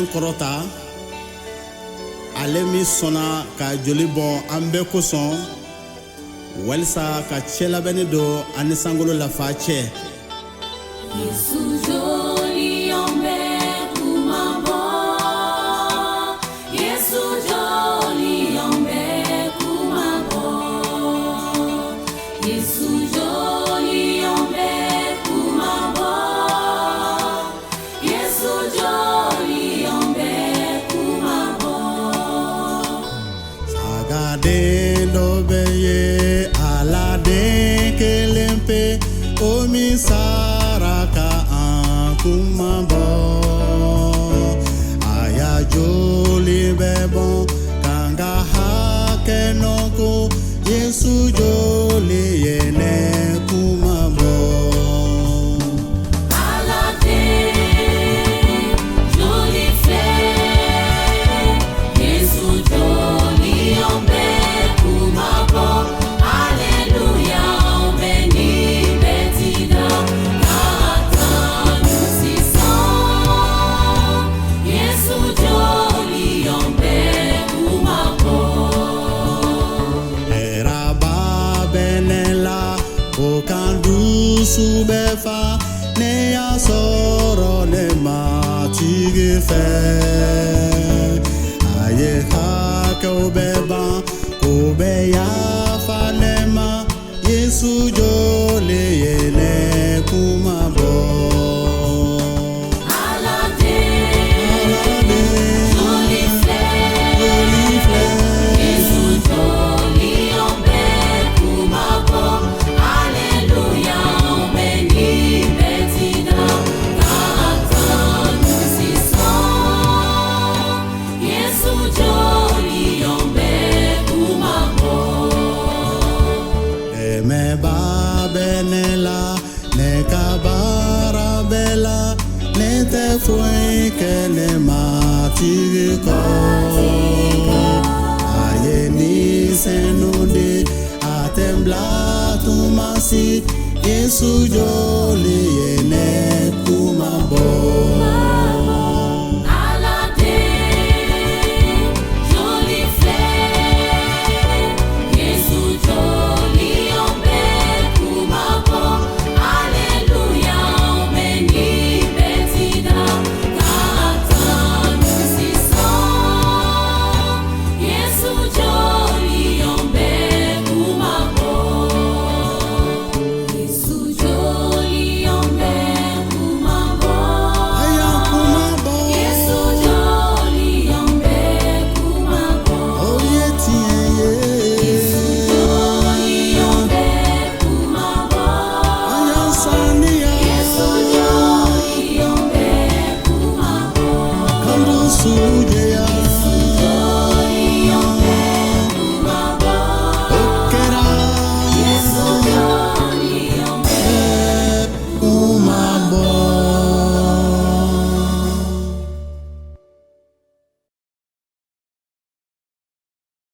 Korota ale mi sɔnna ka joli bɔn an bɛɛ kosɔn walisa ka cɛlabɛnni don ani sankolo lafa cɛ. Yesu joli yombe kumabo, Yesu joli yombe kumabo, Yesu joli yombe kumabo, Yesu joli yombe kumabo. Sagade dobe ye alade kelempe omi saraka kumabo aya joli bebon kanga hake noko Yesu joli yene kumabo. Alade joli fe, Yesu joli yombe kumabo. Hallelujah, omeni betida katanu sison. Yesu joli yombe kumabo. Era babenela okandu subefa ne ya soro ne matigi fe aye hake obeba obe ya falema Yesu jole yene kumabo. Alade joli fe, Yesu joli yombe kumabo. Hallelujah, omeni betida katanu sison. Yesu joli yombe kumabo. Eme babenela ne kabara bela ne te fue que ne matiko aye ni senude atembla tu masi Yesu joli yene